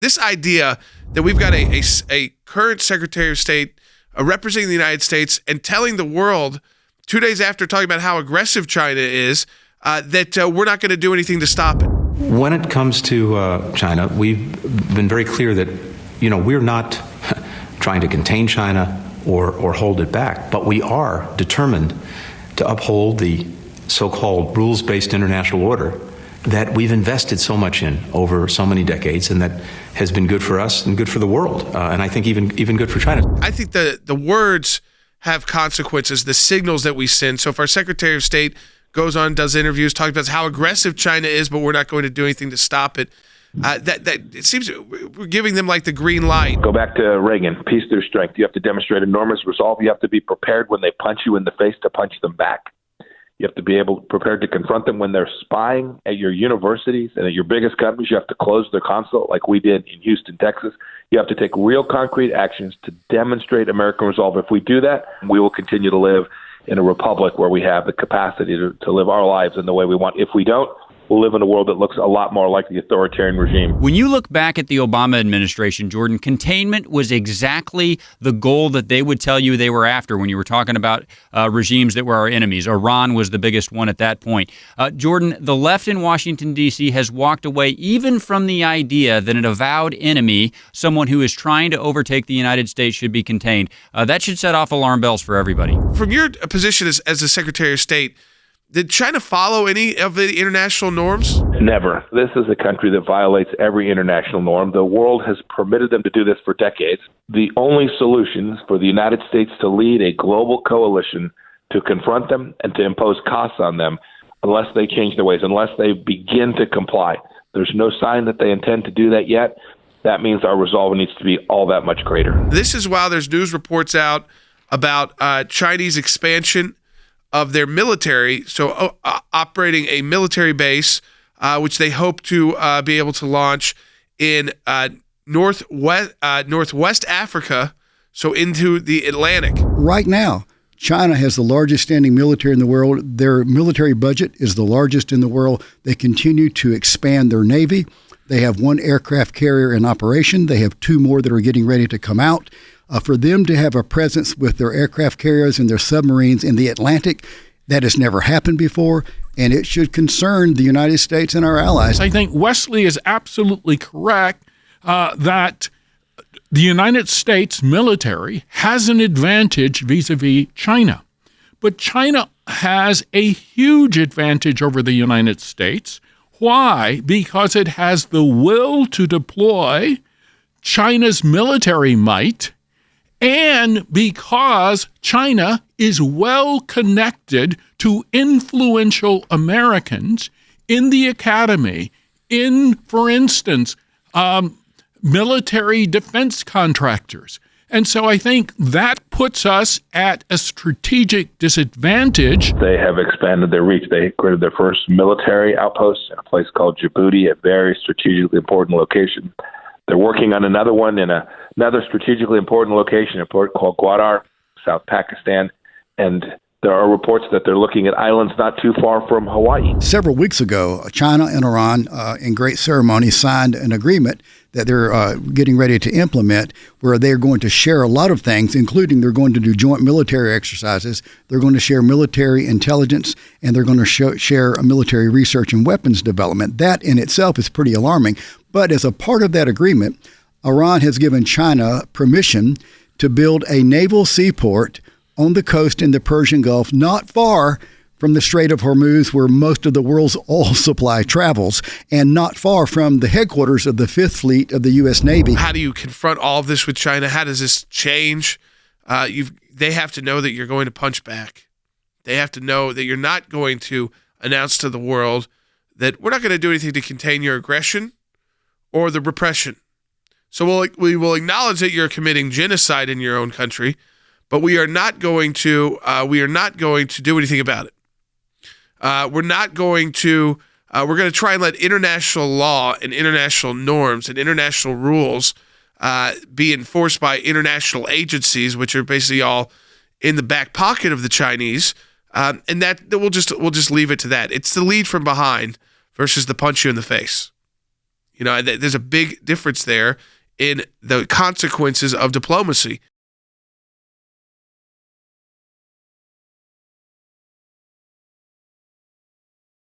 This idea that we've got a current Secretary of State representing the United States and telling the world 2 days after talking about how aggressive China is, that we're not going to do anything to stop it. When it comes to China, we've been very clear that, we're not trying to contain China or hold it back, but we are determined to uphold the so-called rules-based international order that we've invested so much in over so many decades, and that has been good for us and good for the world, and I think even good for China. I think the words have consequences, the signals that we send. So if our Secretary of State goes on, does interviews, talks about how aggressive China is, but we're not going to do anything to stop it, that it seems we're giving them like the green light. Go back to Reagan, peace through strength. You have to demonstrate enormous resolve. You have to be prepared when they punch you in the face to punch them back. You have to be prepared to confront them when they're spying at your universities and at your biggest companies. You have to close their consulate like we did in Houston, Texas. You have to take real concrete actions to demonstrate American resolve. If we do that, we will continue to live in a republic where we have the capacity to live our lives in the way we want. If we don't, we'll live in a world that looks a lot more like the authoritarian regime. When you look back at the Obama administration, Jordan, containment was exactly the goal that they would tell you they were after when you were talking about regimes that were our enemies. Iran was the biggest one at that point. Jordan, the left in Washington, D.C. has walked away even from the idea that an avowed enemy, someone who is trying to overtake the United States, should be contained. That should set off alarm bells for everybody. From your position as the Secretary of State, did China follow any of the international norms? Never. This is a country that violates every international norm. The world has permitted them to do this for decades. The only solution is for the United States to lead a global coalition to confront them and to impose costs on them unless they change their ways, unless they begin to comply. There's no sign that they intend to do that yet. That means our resolve needs to be all that much greater. This is while there's news reports out about Chinese expansion of their military, so operating a military base, which they hope to be able to launch in Northwest Africa, so into the Atlantic. Right now, China has the largest standing military in the world. Their military budget is the largest in the world. They continue to expand their Navy. They have one aircraft carrier in operation. They have two more that are getting ready to come out. For them to have a presence with their aircraft carriers and their submarines in the Atlantic, that has never happened before, and it should concern the United States and our allies. I think Wesley is absolutely correct that the United States military has an advantage vis-a-vis China. But China has a huge advantage over the United States. Why? Because it has the will to deploy China's military might, and because China is well connected to influential Americans in the academy, in, for instance, military defense contractors. And so I think that puts us at a strategic disadvantage. They have expanded their reach. They created their first military outpost in a place called Djibouti, a very strategically important location. They're working on another one in another strategically important location, a port called Gwadar, South Pakistan. And there are reports that they're looking at islands not too far from Hawaii. Several weeks ago, China and Iran, in great ceremony, signed an agreement that they're getting ready to implement, where they're going to share a lot of things, including they're going to do joint military exercises, they're going to share military intelligence, and they're going to share military research and weapons development. That in itself is pretty alarming. But as a part of that agreement, Iran has given China permission to build a naval seaport on the coast in the Persian Gulf, not far from the Strait of Hormuz, where most of the world's oil supply travels, and not far from the headquarters of the Fifth Fleet of the U.S. Navy. How do you confront all of this with China? How does this change? They have to know that you're going to punch back. They have to know that you're not going to announce to the world that we're not going to do anything to contain your aggression or the repression. So we will acknowledge that you're committing genocide in your own country, but we are not going to do anything about it. We're going to try and let international law and international norms and international rules be enforced by international agencies, which are basically all in the back pocket of the Chinese, and that we'll just leave it to that. It's the lead from behind versus the punch you in the face. There's a big difference there in the consequences of diplomacy.